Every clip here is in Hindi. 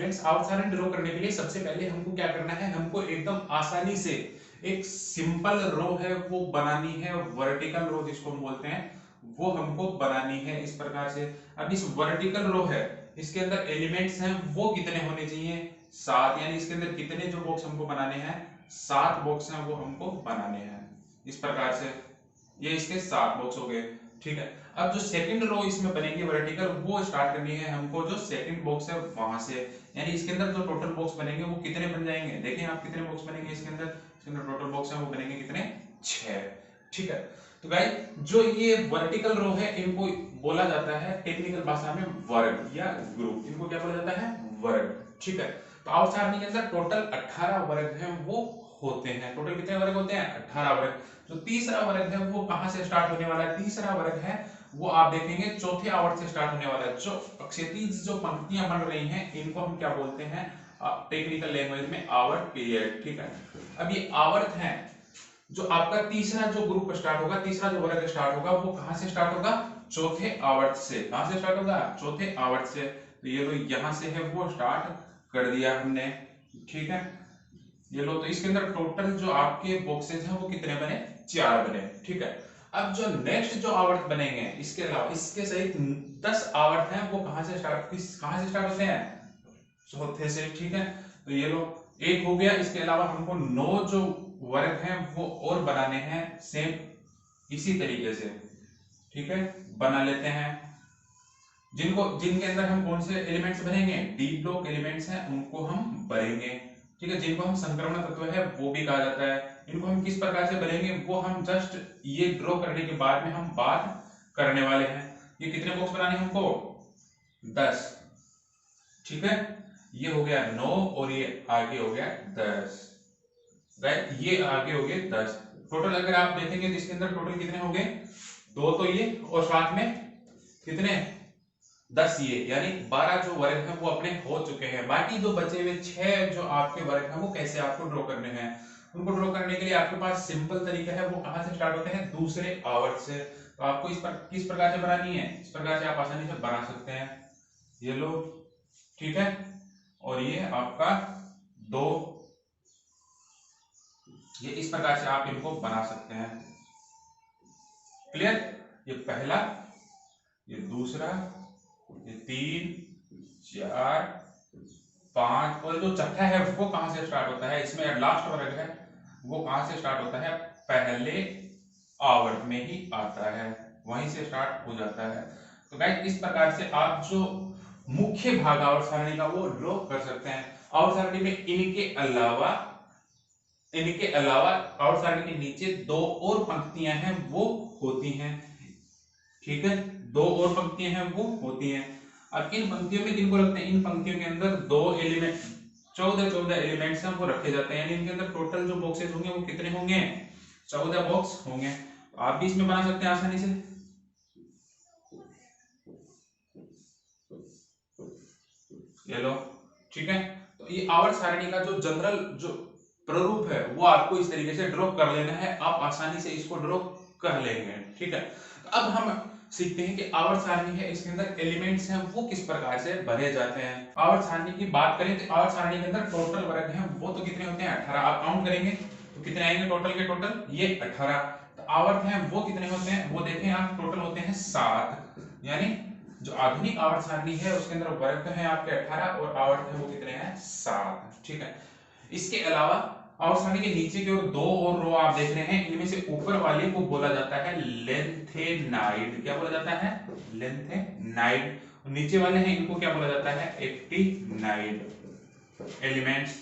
स्टूडेंट्स, आवर्त सारणी ड्रॉ करने के लिए सबसे पहले हमको क्या करना है, हमको एकदम आसानी से एक सिंपल रो है वो बनानी है, वर्टिकल रो जिसको हम बोलते हैं वो हमको बनानी है इस प्रकार से। अब इस वर्टिकल रो है, इसके अंदर एलिमेंट्स हैं वो कितने होने चाहिए, 7, यानी इसके अंदर कितने जो बॉक्स हमको बनाने हैं, 7 बॉक्स हैं वो हमको बनाने हैं इस प्रकार से। ये इसके 7 बॉक्स हो गए, ठीक है। अब जो सेकंड रो इसमें बनेगी वर्टिकल, वो स्टार्ट करनी है हमको जो सेकंड बॉक्स है वहां से, यानी इसके अंदर जो टोटल बॉक्स बनेंगे वो कितने बन जाएंगे, देखें आप कितने बॉक्स बनेंगे इसके अंदर टोटल बॉक्स है वो बनेंगे कितने, 6, ठीक है। तो गाइस जो ये वर्टिकल रो है इनको बोला जाता है टेक्निकल भाषा में वर्ग या ग्रुप, इनको क्या बोला जाता है, वर्ग, ठीक है। तो आवर्त सारणी के अंदर टोटल 18 वर्ग हैं वो होते हैं। टोटल कितने वर्ग होते हैं, 18 वर्ग। जो तीसरा वर्ग है वो कहां से स्टार्ट होने वाला है, तीसरा वर्ग है वो आप देखेंगे चौथे आवर्त से स्टार्ट होने वाला है। जो क्षैतिज जो पंक्तियां बन रही हैं इनको हम क्या बोलते हैं टेक्निकल लैंग्वेज में, आवर्त पीरियड, ठीक है। अब ये आवर्त है, जो आपका तीसरा जो ग्रुप स्टार्ट होगा, तीसरा जो वर्ग स्टार्ट होगा वो कहां से स्टार्ट होगा, चौथे आवर्त से। कहां से स्टार्ट होगा, चौथे आवर्त से। तो ये लो यहां से है वो स्टार्ट कर दिया हमने, ठीक है। ये लो, तो इसके अंदर टोटल जो आपके बॉक्सेज हैं वो कितने बने, 4 बने, ठीक है। अब जो नेक्स्ट जो आवर्त बनेंगे इसके अलावा, इसके सहित 10 आवर्त हैं वो कहां से स्टार्ट होते हैं, चौथे से, ठीक है। तो ये लो एक हो गया, इसके अलावा हमको 9 जो वर्ग हैं वो और बनाने हैं सेम इसी तरीके से, ठीक है, बना लेते हैं। जिनके अंदर हम कौन से एलिमेंट्स भरेंगे, डी ब्लॉक एलिमेंट्स हैं उनको हम भरेंगे, ठीक है। जिनको हम संक्रमण तत्व है वो भी कहा जाता है। इनको हम किस प्रकार से भरेंगे वो हम जस्ट ये ड्रॉ करने के बाद में हम बात करने वाले हैं। ये कितने बॉक्स बनाने हमको, 10, ठीक है। ये हो गया 9 और ये आगे हो गया 10, राइट, ये आगे हो गए 10। टोटल अगर आप देखेंगे तो इसके अंदर टोटल कितने हो गए, 2 तो ये और साथ में कितने, 10 ये, यानी 12 जो वर्ग हैं वो अपने हो चुके हैं। बाकी जो बचे हुए 6 जो आपके वर्ग हैं वो कैसे आपको ड्रॉ करने हैं, उनको ड्रॉ करने के लिए आपके पास सिंपल तरीका है, वो कहां से स्टार्ट होते हैं, दूसरे आवर्त से। तो आपको किस प्रकार से बनानी है, इस प्रकार से आप आसानी से बना सकते हैं, ये लो, ठीक है। और ये आपका 2, ये इस प्रकार से आप इनको बना सकते हैं, क्लियर। ये पहला, ये दूसरा, ये 3, 4, 5 और जो चौथा है वो कहां से स्टार्ट होता है, इसमें लास्ट वर्ग है वो कहां से स्टार्ट होता है, पहले आवर्त में ही आता है, वहीं से स्टार्ट हो जाता है। तो गाइस इस प्रकार से आप जो मुख्य भाग आवर्त सारणी का वो ड्रॉ कर सकते हैं। आवर्त सारणी में इनके अलावा आवर्त सारणी के नीचे 2 और पंक्तियां हैं वो होती हैं, ठीक है, 2 और पंक्तियां हैं वो होती हैं। अब इन पंक्तियों में किनको रखते हैं, इन पंक्तियों के अंदर 2 एलिमेंट, 14 एलिमेंट्स हैं वो रखे जाते हैं, यानी इनके अंदर टोटल जो बॉक्सेस होंगे वो कितने होंगे, 14 बॉक्स होंगे। तो आप भी इसमें बना सकते हैं आसानी से, ये लो, ठीक है। तो ये आवर्त सारणी का जो जनरल जो प्रारूप है वो आपको इस तरीके से ड्रॉ कर लेना है, आप आसानी से इसको ड्रॉ कर लेंगे, ठीक है। तो अब हम सीखते हैं कि आवर्त सारणी है, इसके अंदर एलिमेंट्स हैं वो किस प्रकार से भरे जाते हैं। आवर्त सारणी की बात करें तो आवर्त सारणी के अंदर टोटल वर्ग हैं वो तो कितने होते हैं, 18। आप काउंट करेंगे तो कितने आएंगे टोटल के, टोटल ये 18। तो आवर्त हैं वो कितने होते हैं, वो देखें आप, टोटल होते हैं 7, यानी जो आधुनिक आवर्त सारणी है उसके अंदर वर्ग है आपके 18 और आवर्त है वो कितने हैं, 7, ठीक है। इसके अलावा आवर्त सारणी के नीचे की ओर 2 और रो आप देख रहे हैं, इनमें से ऊपर वाले को बोला जाता है लेंथेनाइड। क्या बोला जाता है, लेंथेनाइड। नीचे वाले हैं इनको क्या बोला जाता है, एक्टिनाइड एलिमेंट्स,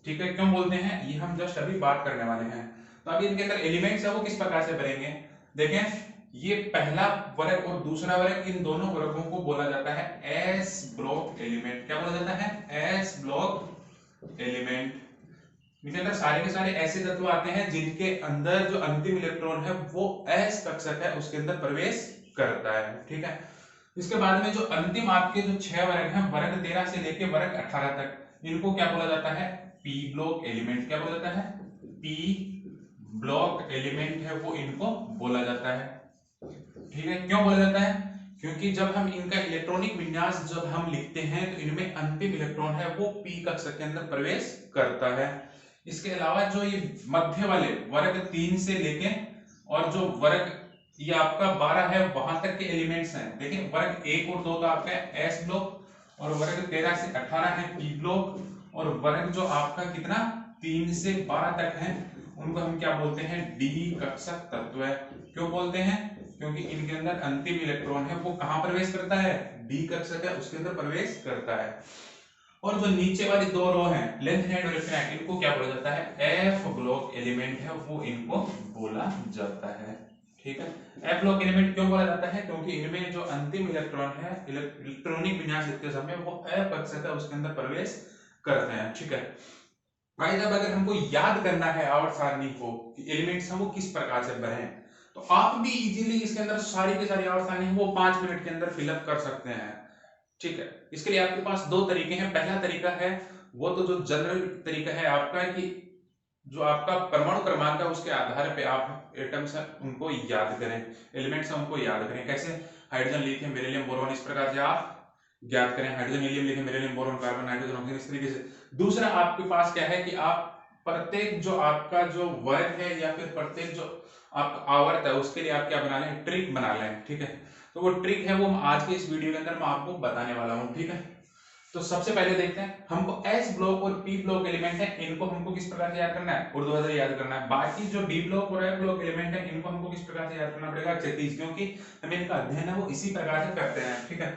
ठीक है। क्यों बोलते हैं ये हम जस्ट अभी बात करने वाले हैं। तो अभी इनके अंदर एलिमेंट्स है वो किस प्रकार से बनेंगे, देखें, ये पहला वर्ग और दूसरा वर्ग, इन दोनों वर्गों को बोला जाता है एस ब्लॉक एलिमेंट। क्या बोला जाता है, एस ब्लॉक एलिमेंट। इनके अंदर सारे के सारे ऐसे तत्व आते हैं जिनके अंदर जो अंतिम इलेक्ट्रॉन है वो एस कक्षक है उसके अंदर प्रवेश करता है, ठीक है। इसके बाद में जो अंतिम आपके जो 6 वर्ग हैं, वर्ग 13 से लेके वर्ग 18 तक, इनको क्या बोला जाता है, पी ब्लॉक एलिमेंट। क्या बोला जाता है, पी ब्लॉक एलिमेंट है वो इनको बोला जाता है, ठीक है। क्यों बोला जाता है, क्योंकि जब हम इनका इलेक्ट्रॉनिक विन्यास जब हम लिखते हैं तो इनमें अंतिम इलेक्ट्रॉन है वो p कक्षा के अंदर प्रवेश करता है। इसके अलावा जो ये मध्य वाले वर्ग 3 से लेके और जो वर्ग ये आपका 12 है वहां तक के एलिमेंट्स हैं। देखिए वर्ग 1 और 2 तो आपका s ब्लॉक और वर्ग 13 से 18 है p ब्लॉक और वर्ग जो आपका कितना 3 से 12 तक है उनको हम क्या बोलते हैं d कक्षक तत्व है। क्यों बोलते हैं? क्योंकि इनके अंदर अंतिम इलेक्ट्रॉन है वो कहां प्रवेश करता है डी कक्षक है उसके अंदर प्रवेश करता है। और जो नीचे वाली दो रो हैं लेंथेनाइड और रेफिनाइड इनको क्या बोला जाता है एफ ब्लॉक एलिमेंट है वो इनको बोला जाता है। ठीक है, एफ ब्लॉक एलिमेंट क्यों बोला जाता है? क्योंकि इनमें जो अंतिम इलेक्ट्रॉन है इलेक्ट्रॉनिक विन्यास लिखते समय वो एफ कक्षक है उसके अंदर प्रवेश करते हैं। ठीक है भाई, जब अगर हमको याद करना है आवर्त सारणी को एलिमेंट्स हैं वो किस प्रकार से बने तो आप भी इजीली इसके अंदर सारी की सारी आवर्त सारणी वो 5 मिनट के अंदर फिलअप कर सकते हैं। ठीक है, इसके लिए आपके पास दो तरीके हैं। पहला तरीका है वो तो जो जनरल तरीका है आपका कि जो आपका परमाणु क्रमांक है उसके आधार पे आप एटम्स है उनको याद करें, एलिमेंट्स है उनको याद करें। कैसे? हाइड्रोजन लिथियम बेरिलियम बोरोन इस प्रकार से आप ज्ञात करें, hydrogen helium lithium beryllium boron carbon nitrogen oxygen इस तरीके से। दूसरा आपके पास क्या है कि आप प्रत्येक जो आपका जो वर्ग है या फिर प्रत्येक जो आपका आवर्त है उसके लिए आप क्या बना लें ट्रिक बना लें। ठीक है, तो वो ट्रिक है वो आज के इस वीडियो के अंदर मैं आपको बताने वाला हूं। ठीक है, तो सबसे पहले देखते हैं हमको एस ब्लॉक और पी ब्लॉक एलिमेंट है इनको हमको किस प्रकार से याद करना है उर्ध्वाधर से याद करना है। बाकी जो डी ब्लॉक और एफ ब्लॉक एलिमेंट है इनको हमको किस प्रकार से याद करना पड़ेगा क्षैतिज, क्योंकि हम इनका अध्ययन है वो इसी प्रकार से करते हैं। ठीक है,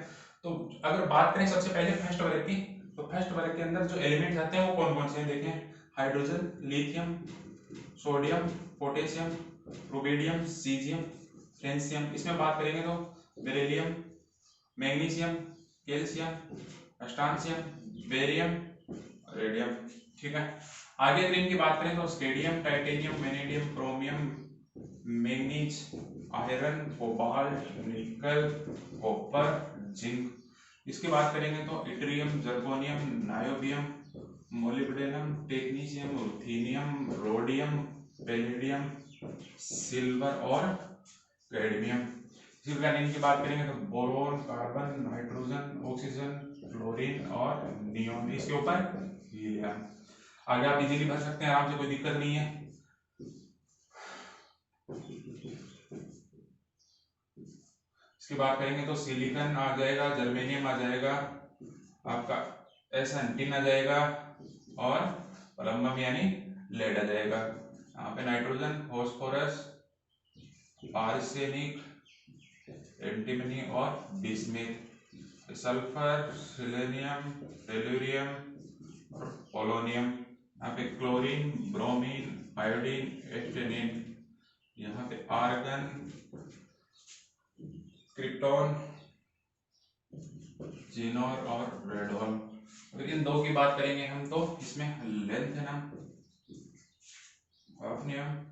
तो अगर बात करें सबसे पहले फर्स्ट वर्ग की तो फर्स्ट वर्ग के अंदर जो एलिमेंट्स आते हैं वो कौन कौन से हैं देखें, hydrogen lithium sodium potassium rubidium caesium francium. इसमें बात करेंगे तो beryllium magnesium calcium strontium barium radium. ठीक है, आगे अगर इनकी बात करें तो स्केडियम titanium vanadium chromium manganese iron cobalt nickel copper zinc. इसकी बात करेंगे तो yttrium zirconium niobium molybdenum technetium ruthenium rhodium palladium silver और कैडमियम। इसी प्रकार इनकी बात करेंगे तो boron carbon nitrogen oxygen chlorine और नियोन, इसके ऊपर हीलियम। आगे आप इजीली भर सकते हैं आराम से, कोई दिक्कत नहीं है। इसकी बात करेंगे तो सिलिकॉन आ जाएगा, जर्मेनियम आ जाएगा, आपका एस-एंटीन आ जाएगा और पलम्बम यानी लेड आ जाएगा। यहाँ पे नाइट्रोजन फास्फोरस आर्सेनिक एंटीमनी और बिस्मिथ, सल्फर सेलेनियम टेलुरियम और पोलोनियम। यहाँ पे क्लोरीन ब्रोमीन आयोडीन एस्टेनिन, यहाँ पे आर्गन क्रिप्टॉन जीनोर और रेडोन। अगर इन दो की बात करेंगे हम तो इसमें लेंथेनम हॉफनियम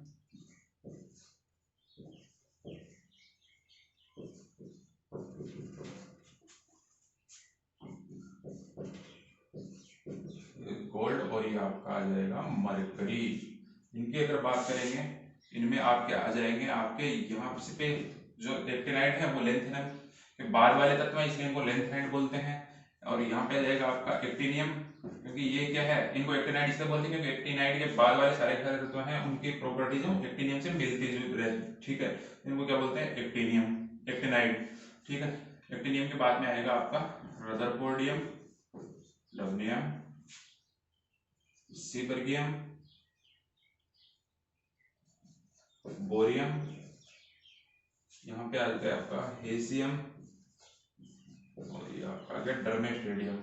गोल्ड और ये आपका आ जाएगा मरकरी। इनकी अगर बात करेंगे इनमें आपके आ जाएंगे आपके यहाँ पे जो एक्टिनाइड है वो लेंथेनम के बाद वाले तत्व है इसलिए इनको लेंथेनाइड बोलते हैं। और यहाँ पे आ जाएगा आपका एक्टिनियम, क्योंकि ये क्या है इनको एक्टिनाइड इसलिए बोलते हैं क्योंकि एक्टिनाइड के बाद वाले सारे तत्व हैं उनकी प्रॉपर्टीज एक्टिनियम से मिलती जुलती रहती। ठीक है, इनको क्या बोलते हैं एक्टिनियम एक्टिनाइड। ठीक है, एक्टिनियम के बाद में आएगा आपका रदरफोर्डियम लवनियम सीबर्गियम बोरियम, यहाँ पे आ जाता है आपका हेसियम और ये आपका आ गया डर्मेस्टेडियम,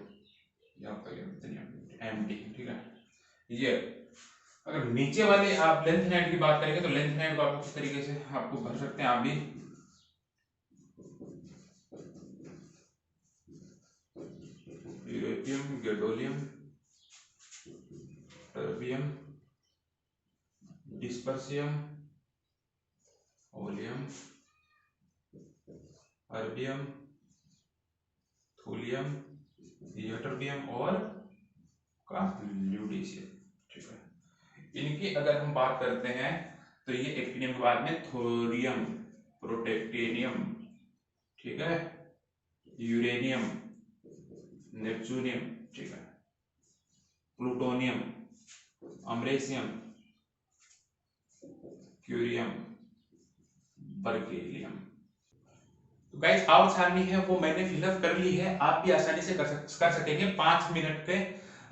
ये आपका एमटी। ठीक है, ये अगर नीचे वाले आप लेंथेनाइड की बात करेंगे तो लेंथेनाइड को आप किस तरीके से आपको भर सकते हैं आप भी, europium gadolinium terbium dysprosium holmium erbium thulium ytterbium और का ल्यूटीशियम। ठीक है, इनकी अगर हम बात करते हैं तो ये एक्टिनियम के बाद में थोरियम प्रोटेक्टेनियम। ठीक है, यूरेनियम, नेपच्यूनियम, ठीक है, प्लूटोनियम, अमरेशियम, क्यूरियम, बर्केलियम। तो गाइस हाउ छाननी है वो मैंने फिलअप कर ली है, आप भी आसानी से कर सकेंगे 5 मिनट के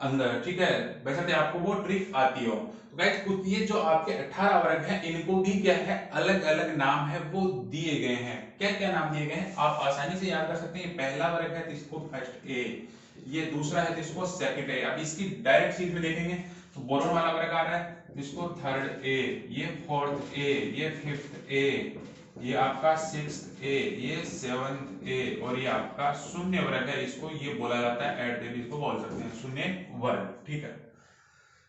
अंदर, ठीक है, वैसे आपको वो ट्रिक आती हो। तो गाइस कुछ ये जो आपके 18 वर्ग हैं इनको भी क्या है अलग अलग नाम है वो दिए गए हैं। क्या क्या नाम दिए गए हैं आप आसानी से याद कर सकते हैं। पहला वर्ग है तो इसको फर्स्ट ए, ये दूसरा है तो इसको सेकंड ए। अब इसकी डायरेक्ट चीज में देखेंगे तो बोरोन वाला वर्ग आ रहा है इसको थर्ड ए, ये फोर्थ ए, ये फिफ्थ ए, ये आपका 6th ए, ये 7th ए, और ये आपका शून्य वर्ग है इसको ये बोला जाता है एट इसको बोल सकते हैं शून्य वर्ग, ठीक है,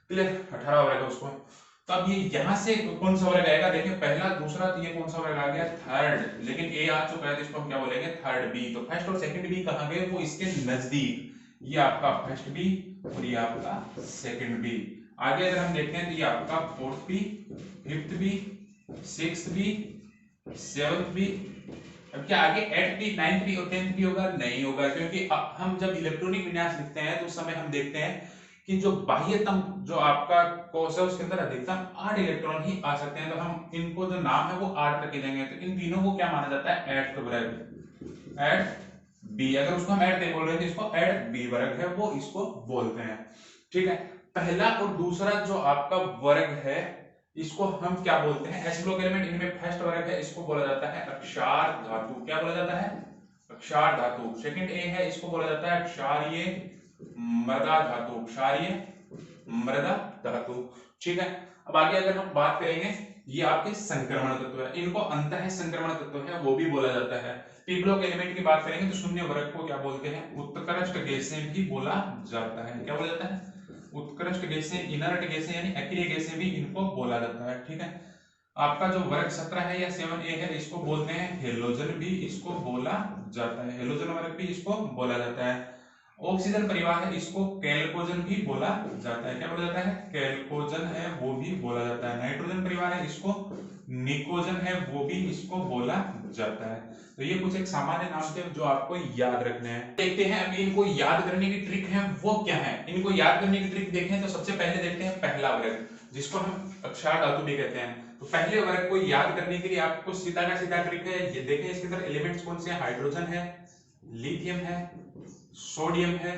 क्लियर। 18 वर्ग है उसको। तो अब ये यहां से कौन सा वर्ग आएगा देखिए, पहला दूसरा, तो ये कौन सा वर्ग आ गया थर्ड, लेकिन ए आ चुका है तो इसको हम क्या बोलेंगे थर्ड बी। तो फर्स्ट और सेकंड बी कहां गए वो इसके नजदीक, ये आपका फर्स्ट बी और ये आपका सेकंड बी। आगे अगर हम देखते हैं तो ये आपका fourth B, fifth B, sixth B, seventh B. अब क्या आगे 8th बी, 9th बी और 10th बी होगा? नहीं होगा, क्योंकि हम जब इलेक्ट्रॉनिक विन्यास लिखते हैं तो उस समय हम देखते हैं कि जो बाह्यतम जो आपका कोश है उसके अंदर अधिकतम 8 इलेक्ट्रॉन ही आ सकते हैं। तो हम इनको जो नाम है वो 8 करके देंगे। तो इन तीनों को क्या माना जाता है 8th वर्ग, 8 बी। अगर उसको हम 8 बोल रहे हैं तो इसको 8 बी वर्ग है वो इसको बोलते हैं, ठीक है। पहला और दूसरा जो आपका वर्ग है इसको हम क्या बोलते हैं एस ब्लॉक एलिमेंट, इनमें फर्स्ट वर्ग है इसको बोला जाता है अक्षार धातु। क्या बोला जाता है अक्षार धातु। सेकंड ए है इसको बोला जाता है क्षारीय मृदा धातु, क्षारीय मृदा धातु, ठीक है। अब आगे अगर हम बात करेंगे ये आपके संक्रमण तत्व है, इनको अंतः संक्रमण तत्व है वो भी बोला जाता है। पी ब्लॉक एलिमेंट की बात करेंगे तो शून्य वर्ग को क्या बोलते हैं उत्कृष्ट गैसें भी बोला जाता है। क्या बोला जाता है उत्कृष्ट गैसें, इनर्ट गैसें यानी अक्रिय गैसें भी इनको बोला जाता है, ठीक है। आपका जो वर्ग 17 है या 7A है इसको बोलते हैं हेलोजन भी इसको बोला जाता है, हेलोजन वर्ग भी इसको बोला जाता है। ऑक्सीजन परिवार है इसको कैल्कोजन भी बोला जाता है। क्या बोला जाता है कैल्कोजन है वो भी बोला जाता है। नाइट्रोजन परिवार है इसको निकोजन है वो भी इसको बोला जाता है। तो ये कुछ एक सामान्य नाम थे जो आपको याद रखने हैं। देखते हैं अभी इनको याद करने की ट्रिक है वो क्या है। इनको याद करने की ट्रिक देखें तो सबसे पहले देखते हैं पहला वर्ग जिसको हम अक्षार धातु भी कहते हैं। तो पहले वर्ग को याद करने के लिए आपको सीधा का सीधा ट्रिक है, ये देखें इसके अंदर एलिमेंट्स कौन से हैं, हाइड्रोजन है, लिथियम है, सोडियम है,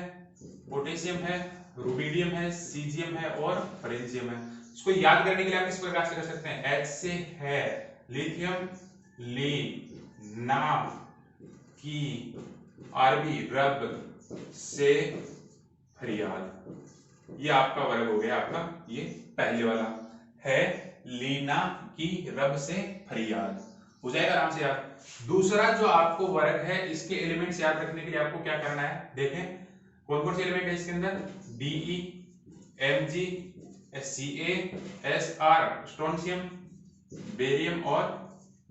पोटेशियम है, रुबिडियम है, सीजियम है और फ्रेंशियम है। इसको याद करने के लिए आप किस प्रकार से कर सकते हैं, एच से है लिथियम, ली ना की, आरबी रब से फरियाद, ये आपका वर्ग हो गया आपका ये पहले वाला है लीना की रब से फरियाद, हो जाएगा आराम से याद। दूसरा जो आपको वर्ग है इसके एलिमेंट्स याद रखने के लिए आपको क्या करना है, देखें कौन कौन से एलिमेंट है इसके अंदर, Be, Mg, Ca, Sr strontium, barium और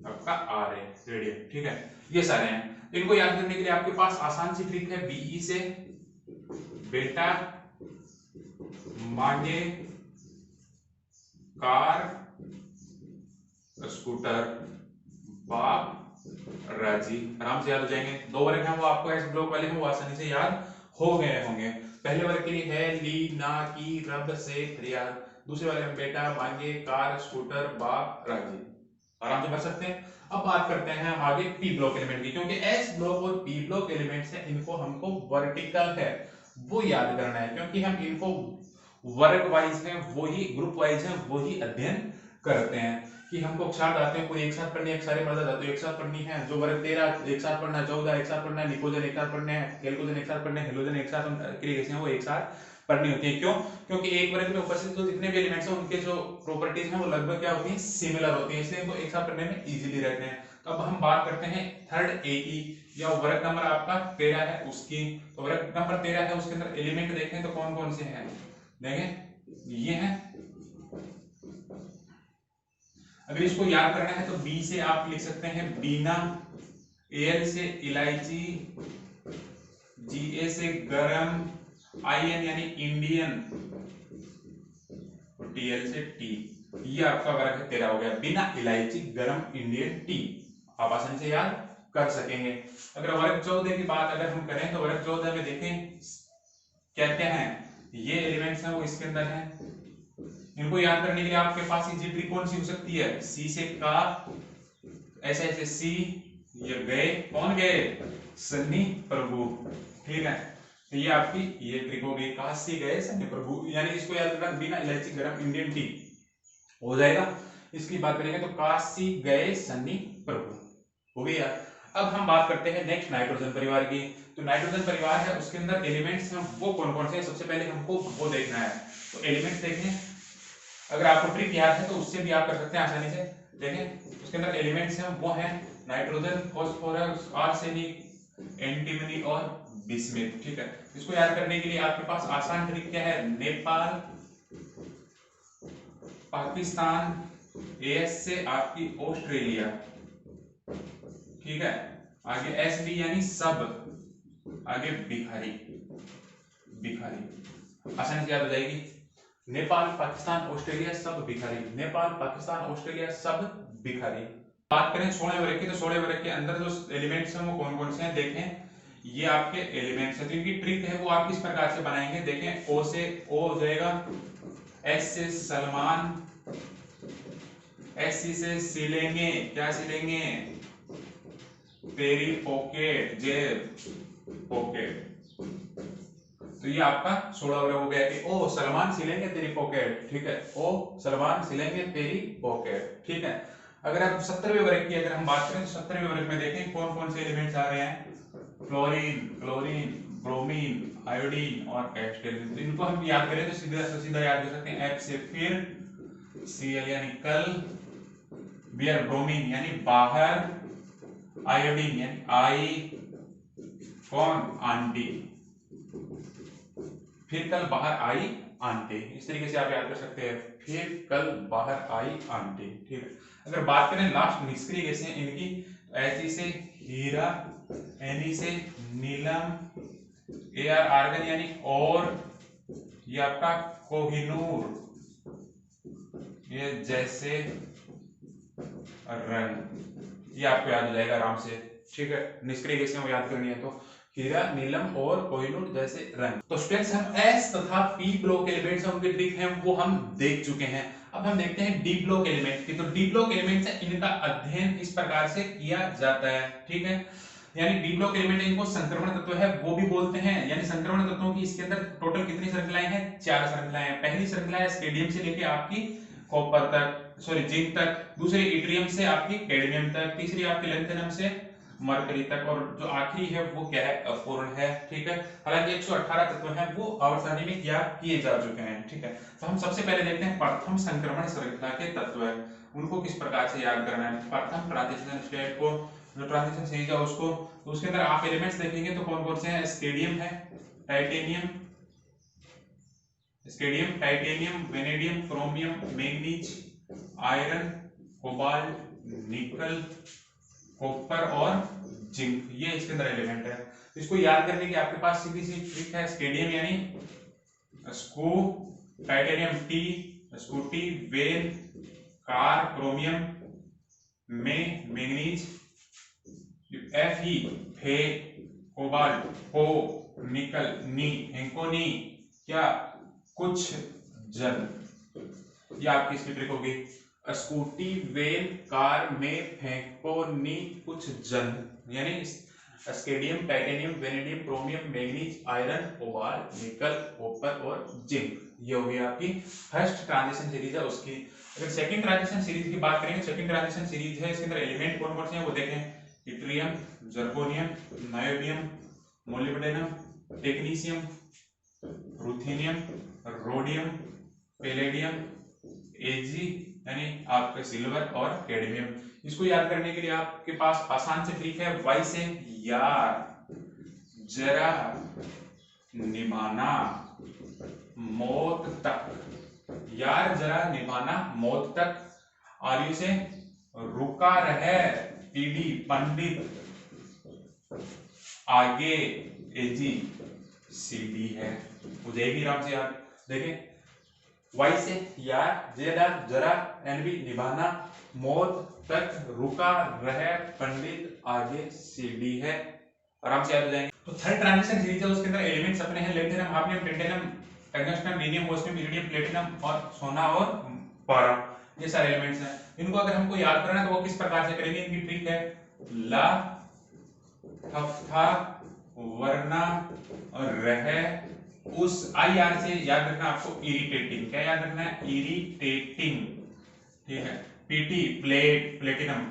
आपका Ra रेडियम, ठीक है, ये सारे हैं। इनको याद करने के लिए आपके पास आसान सी ट्रिक है, Be से बेटा मांगे कार स्कूटर बाप राजी, आराम से याद हो जाएंगे। दो वर्ग हैं वो आपको एस ब्लॉक वाले हैं वो आसानी से याद हो गए होंगे। पहले वर्ग के लिए है ली ना की रब से फरियाद, दूसरे वाले में बेटा मांगे कार स्कूटर बाप राजी, आराम से भर सकते हैं। अब बात करते हैं हम आगे पी ब्लॉक एलिमेंट की, क्योंकि एस ब्लॉक और पी ब्लॉक एलिमेंट्स हैं इनको हमको वर्टिकल है वो याद करना है, क्योंकि हम इनको वर्ग वाइज है वही ग्रुप वाइज है वही अध्ययन करते हैं कि हमको अक्षार धातुएं पूरी एक साथ पढ़नी है, अक्षारे मृदा धातु एक साथ पढ़नी है, जो वर्ग 13 एक साथ पढ़ना, 14 एक साथ पढ़ना, निकोजन एक साथ पढ़ने हैं, कैल्कोजन एक साथ पढ़ने, हेलोजन एक साथ क्रिया गैसें वो एक साथ पढ़नी होती है। क्यों? क्योंकि एक वर्ग में उपस्थित जो जितने भी एलिमेंट्स हैं उनके जो प्रॉपर्टीज हैं वो लगभग क्या होती हैं सिमिलर होती हैं, इसलिए इनको एक साथ पढ़ने में इजीली रहते हैं। तो अब हम बात करते हैं थर्ड ए की, या वर्ग नंबर आपका 13 है उसकी। तो वर्ग नंबर 13 है उसके अंदर एलिमेंट देखें तो कौन कौन से हैं, देखें ये हैं। अगर इसको याद करना है तो बी से आप लिख सकते हैं बीना, एल से इलायची, जीए से गरम, आईएन यानी इंडियन, टीएल से टी, ये आपका वर्ग है 13 हो गया, बिना इलायची गरम इंडियन टी, आप आसानी से याद कर सकेंगे। अगर वर्ग 14 की बात अगर हम करें तो वर्ग 14 में देखें क्या क्या है, ये एलिमेंट्स हैं वो इसके अंदर हैं। इनको याद करने के लिए आपके पास जियोमेट्री कौन सी हो सकती है, सी से का, ऐसे ऐसे सी, ये गए, कौन गए, सन्नी प्रभु, ठीक है। तो ये आपकी ये ट्रिक हो गई, काशी गए सन्नी प्रभु, यानी इसको याद रखना बिना इलायची गरम इंडियन टी हो जाएगा। इसकी बात करेंगे तो काशी गए सन्नी प्रभु हो गया। अब हम बात करते हैं नेक्स्ट नाइट्रोजन परिवार की। तो नाइट्रोजन परिवार है उसके अंदर एलिमेंट्स हैं वो कौन कौन से हैं, सबसे पहले हमको वो देखना है। तो एलिमेंट्स देखें, अगर आपको ट्रिक याद है तो उससे भी आप कर सकते हैं आसानी से। देखें उसके अंदर एलिमेंट्स हैं वो हैं नाइट्रोजन, फास्फोरस, आर्सेनिक, एंटीमनी और बिस्मिथ, ठीक है। इसको याद करने के लिए आपके पास आसान ट्रिक क्या है, नेपाल, पाकिस्तान, एस से आपकी ऑस्ट्रेलिया, ठीक है, आगे एस बी यानी सब, आगे बिखारी, बिखारी आसानी से याद हो जाएगी। नेपाल, पाकिस्तान, ऑस्ट्रेलिया, सब बिखारी, नेपाल, पाकिस्तान, ऑस्ट्रेलिया, सब बिखारी। बात करें 16 वर्ग की, तो 16 वर्ग के अंदर जो एलिमेंट्स हैं वो कौन कौन से हैं, देखें ये आपके एलिमेंट्स हैं। तो इनकी ट्रिक है वो आप किस प्रकार से बनाएंगे, देखें ओ से ओ हो जाएगा, एस से सलमान, एस सी से सिलेंगे, क्या सिलेंगे, तेरी पॉकेट, जेब पॉकेट। तो ये आपका 16 वर्ग हो गया कि ओ सलमान सिलेंगे तेरी पॉकेट, ठीक है, ओ सलमान सिलेंगे तेरी पॉकेट, ठीक है। अगर आप 17वें वर्ग की अगर हम बात करें तो 17वें वर्ग में देखें कौन कौन से एलिमेंट्स आ रहे हैं, क्लोरीन, क्लोरीन, ब्रोमीन, आयोडीन और एस्टेरिन। तो इनको हम याद करें तो सीधा सीधा याद कर सकते हैं, एफ से फिर, सीएल यानी कल, बियर ब्रोमीन यानी बाहर, आयोडीन यानी आई, कौन आंटी, फिर कल बाहर आई आंटी। इस तरीके से आप याद कर सकते हैं, फिर कल बाहर आई आंटी, ठीक है। अगर बात करें लास्ट निष्क्रिय गैसें इनकी, तो एच से हीरा, एन से नीलम, ए आर आर्गन यानी और, ये आपका कोहिनूर, ये जैसे रंग, ये आपको याद हो जाएगा आराम से, ठीक है। निष्क्रिय गैसें वो याद करनी है तो हीरा, नीलम और कोहिनूर जैसे रंग। तो स्टूडेंट्स हम एस तथा पी ब्लॉक एलिमेंट्स उनके ट्रिक हैं वो हम देख चुके हैं। अब हम देखते हैं डी ब्लॉक एलिमेंट की। तो डी ब्लॉक एलिमेंट्स है इनका अध्ययन इस प्रकार से किया जाता है, ठीक है। यानी डी ब्लॉक एलिमेंट इनको संक्रमण तत्व है वो भी बोलते हैं। यानी संक्रमण तत्वों की इसके अंदर टोटल कितनी श्रृंखलाएं हैं, 4 श्रृंखलाएं हैं। पहली श्रृंखला है स्टेडियम से लेके आपकी कॉपर तक, सॉरी जिंक तक, दूसरी इट्रियम से आपकी कैडमियम तक, तीसरी आपकी लैंथेनम से मरकरी तक, और जो आखिरी है वो क्या है, अपूर्ण है, ठीक है। हालांकि 118 तत्व हैं वो आवर्त सारणी में क्या किए जा चुके हैं, ठीक है। तो हम सबसे पहले देखते हैं प्रथम संक्रमण श्रृंखला के तत्व है उनको किस प्रकार से याद करना है। प्रथम ट्रांजिशन स्टेट को, जो ट्रांजिशन स्टेज है उसको, तो उसके अंदर आप एलिमेंट्स देखेंगे तो कौन कौन से हैं, स्टेडियम है, titanium, stadium, titanium, vanadium, chromium, manganese, iron, cobalt, निकल, कॉपर और जिंक, ये इसके अंदर एलिमेंट है। इसको याद करने की आपके पास सीधी सी ट्रिक है, स्टेडियम यानी स्कू, टाइटेनियम टी, स्कूटी, वेन, कार, क्रोमियम में, मैंगनीज, एफ ही, फे, कोबाल्ट, को, निकल, नी, हेंकोनी, क्या, कुछ जन, ये आपकी इसकी ट्रिक होगी। स्कूटी, वेन, कार में फेंको नी कुछ जन, यानी स्केडियम, titanium, vanadium, chromium, manganese, iron, cobalt, निकल, कॉपर और जिंक, ये हो गई आपकी फर्स्ट ट्रांजिशन सीरीज है उसकी। अगर सेकंड ट्रांजिशन सीरीज की बात करेंगे, सेकंड ट्रांजिशन सीरीज है इसके अंदर एलिमेंट कौन कौन से हैं वो देखें, yttrium, zirconium, niobium, molybdenum, technetium, ruthenium, rhodium, palladium, AG यानी आपका सिल्वर और कैडमियम। इसको याद करने के लिए आपके पास आसान से ट्रिक है, वाई से यार जरा निभाना मौत तक, यार जरा निभाना मौत तक, आर्यू से रुका रहे पीडी पंडित, आगे एजी सीडी है, हो जाएगी आराम से याद। देखें वाई से यार, जेदार जरा, एनबी निभाना, मौत तक, रुका, रह, पंडित, आगे, सीडी है। आराम से याद हो जाएंगे। तो थर्ड ट्रांजिशन सीरीज है, उसके अंदर एलिमेंट्स अपने हैं lanthanum, hafnium, tantalum, tungsten, rhenium, osmium, iridium, platinum और सोना और पारा, ये सारे एलिमेंट्स हैं। इनको अगर हमको याद करना है तो वो किस प्रकार से करेंगे, इनकी ट्रिक है ला, हफ्ता, वरना और रह, उस आई आर से याद रखना आपको इरिटेटिंग, क्या याद रखना है, इरिटेटिंग, ठीक है। पीटी प्लेट, प्लेटिनम,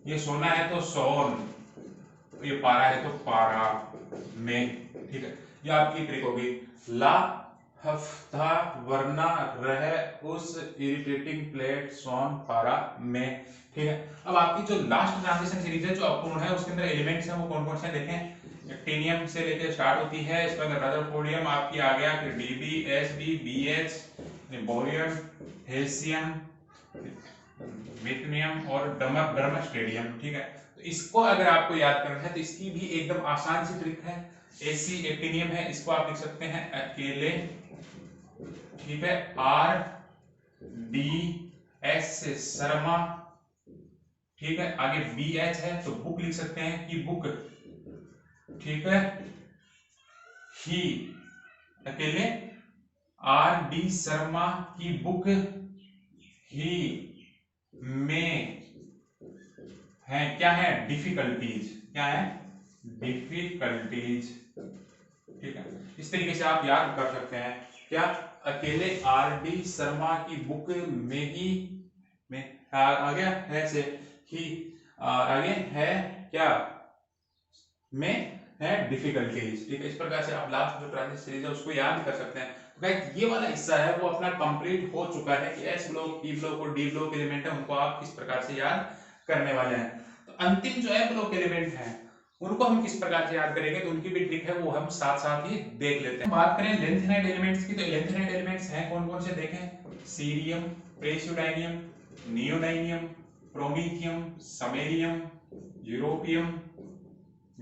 ये सोना है तो सोन, ये पारा है तो पारा में, ठीक है। ये आपकी ट्रिक होगी, ला, हफ्ता, वरना, रह, उस, इरिटेटिंग, प्लेट, सोन, पारा में, ठीक है। अब आपकी जो लास्ट ट्रांजिशन सीरीज है जो अपूर्ण है, उसके अंदर एलिमेंट्स हैं वो कौन कौन से देखें। एक्टिनियम से लेकर स्टार्ट होती है, इसके बाद रदरफोर्डियम आपकी आ गया, फिर डीबी, एसबी, बीएच, बोरियम, हेसियम, विटनियम और डर्मस्टेडियम, ठीक है। तो इसको अगर आपको याद करना है तो इसकी भी एकदम आसान सी ट्रिक है। एसी एक्टिनियम है, इसको आप लिख सकते हैं अकेले, ठीक है। आर डी एस से शर्मा, ठीक है। आगे बी एच है तो बुक लिख सकते हैं कि बुक, ठीक है। ही अकेले, आर डी शर्मा की बुक, ही में है, क्या है, डिफिकल्टीज, क्या है, डिफिकल्टीज, ठीक है। इस तरीके से आप याद कर सकते हैं, क्या, अकेले आर डी शर्मा की बुक में ही, में आ गया है से ही, आगे है क्या, में है डिफिकल्टीज, ठीक है। इस प्रकार से आप लास्ट जो ट्रांजिशन सीरीज है उसको याद कर सकते हैं। तो गाइस ये वाला हिस्सा है वो अपना कंप्लीट हो चुका है कि एस ब्लॉक, पी ब्लॉक और डी ब्लॉक एलिमेंट है उनको आप किस प्रकार से याद करने वाले हैं। तो अंतिम जो है ब्लॉक एलिमेंट है उनको हम किस प्रकार से याद करेंगे, तो उनकी भी ट्रिक है वो हम साथ साथ ही देख लेते हैं। बात करें लेंथेनाइड एलिमेंट्स की, तो लेंथेनाइड एलिमेंट्स हैं कौन कौन से देखें, cerium, praseodymium, neodymium, promethium, samarium, europium,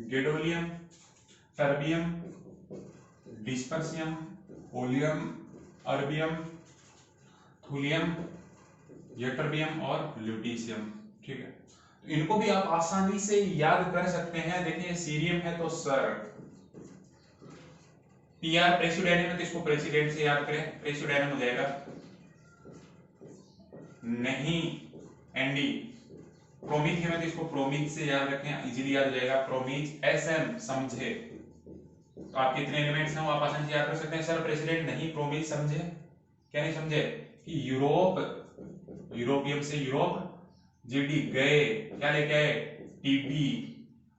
gadolinium, terbium, dysprosium, holmium, erbium, thulium, ytterbium और ल्यूटीशियम, ठीक है। तो इनको भी आप आसानी से याद कर सकते हैं। देखिए सीरियम है तो सर, पीआर प्रेसिडेंट है तो इसको प्रेसिडेंट से याद करें, प्रेसिडेंट हो जाएगा, नहीं एनडी, प्रोमीथियम है तो इसको प्रोमीथ से याद रखें, इजीली याद हो जाएगा, प्रोमीथ, एसएम समझे। तो आप कितने एलिमेंट्स हैं वो आप आसानी से याद कर सकते हैं। सर प्रेसिडेंट नहीं, प्रोमीथ समझे, क्या नहीं समझे, कि यूरोप, यूरोपियम से यूरोप, जीडी गए, क्या लेके आए, टीबी,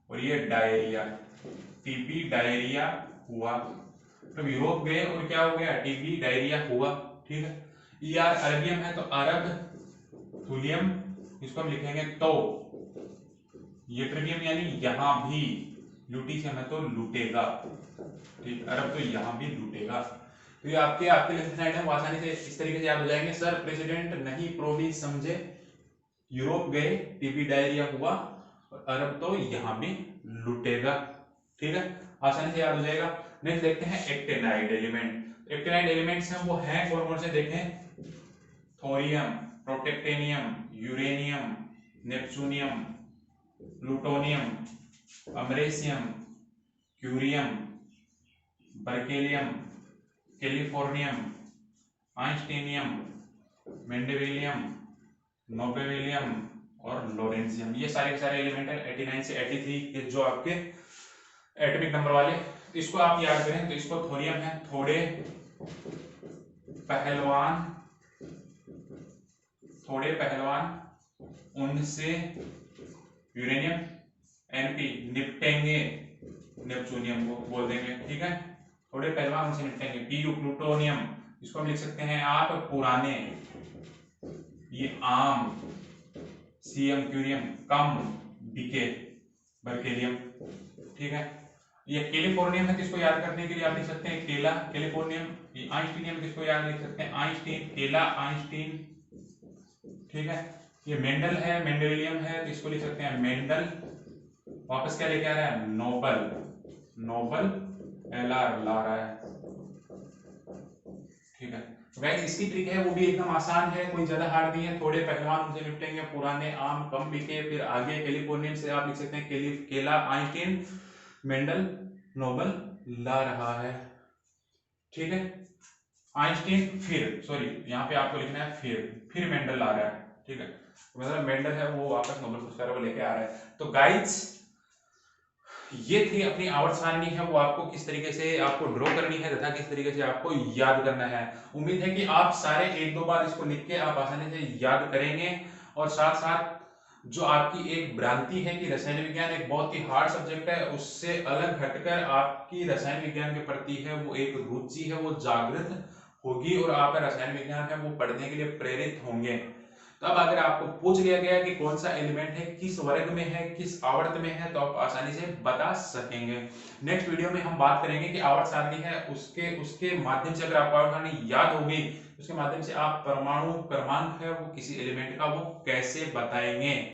और ये डायरिया, टीबी डायरिया हुआ, तो यूरोप गए और क्या हो गया, टीबी डायरिया हुआ, ठीक है। ईआर अरबियम है तो अरब, थुलियम, इसको हम लिखेंगे तो, यट्रिबियम यानी यहां भी, ल्यूटीशियम है तो लूटेगा, ठीक, अरब तो यहां भी लूटेगा। तो ये आपके आपके लेंथेनाइड है वो आसानी से इस तरीके से याद हो जाएंगे। सर प्रेसिडेंट नहीं, प्रोमीथ समझे, यूरोप गए, टीबी डायरिया हुआ, और अरब तो यहां भी लूटेगा, ठीक है, आसानी से याद हो जाएगा। नेक्स्ट देखते हैं एक्टिनाइड एलिमेंट। एक्टिनाइड एलिमेंट्स हैं वो हैं कौन कौन से देखें, thorium, protactinium, uranium, neptunium, plutonium, americium, curium, berkelium, californium, einsteinium, mendelevium, nobelium और लोरेंसियम, ये सारे सारे एलिमेंट है 89 से 83 के जो आपके एटॉमिक नंबर वाले। इसको आप याद करें तो इसको थोरियम है, थोड़े पहलवान, थोड़े पहलवान उनसे, यूरेनियम, एनपी निपटेंगे, नेपच्यूनियम को बोल देंगे, ठीक है, थोड़े पहलवान उनसे निपटेंगे। पीयू प्लूटोनियम, इसको हम लिख सकते हैं आप पुराने, ये आम, सीएम क्यूरियम कम, बिके, बर्केलियम, ठीक है। ये कैलिफोर्नियम है, किसको याद करने के लिए आप लिख सकते हैं केला, कैलिफोर्नियम। ये आइंस्टीनियम, किसको याद लिख सकते हैं, आइंस्टीन, केला आइंस्टीन, ठीक है। ये मेंडल है, मेंडेलियम है तो इसको लिख सकते हैं मेंडल। वापस क्या लेके आ रहा है, नोबल, नोबल, एलआर ला रहा है, ठीक है। गाइस इसकी ट्रिक है वो भी एकदम आसान है, कोई ज्यादा हार्ड नहीं है। थोड़े पहलवान उनसे निपटेंगे, पुराने आम कम बिके। फिर आगे कैलिफोर्नियन से आप लिख सकते हैं केला आइंस्टीन मेंडल नोबल ला रहा है, ठीक है। आइंस्टीन फिर सॉरी यहाँ पे आपको लिखना है फिर मेंडल ला रहा है, ठीक है। तो मतलब मेंडल है वो वापस नोबेल पुरस्कार वो लेके आ रहा है। तो गाइड्स ये थी अपनी आवर्त सारणी है, वो आपको किस तरीके से आपको ड्रॉ करनी है तथा किस तरीके से आपको याद करना है। उम्मीद है कि आप सारे एक दो बार इसको लिख के आप आसानी से याद करेंगे। और साथ साथ जो आपकी एक भ्रांति है कि रसायन विज्ञान एक बहुत ही हार्ड सब्जेक्ट है, उससे अलग हटकर आपकी रसायन विज्ञान के प्रति है वो एक रुचि है वो जागृत होगी और आपका रसायन विज्ञान है वो पढ़ने के लिए प्रेरित होंगे। तब अगर आपको पूछ लिया गया कि कौन सा एलिमेंट है किस वर्ग में है किस आवर्त में है, तो आप आसानी से बता सकेंगे। नेक्स्ट वीडियो में हम बात करेंगे कि आवर्त सारणी है उसके उसके माध्यम से अगर आपको आवर्त सारणी याद होगी, उसके माध्यम से आप परमाणु क्रमांक है वो किसी एलिमेंट का वो कैसे बताएंगे।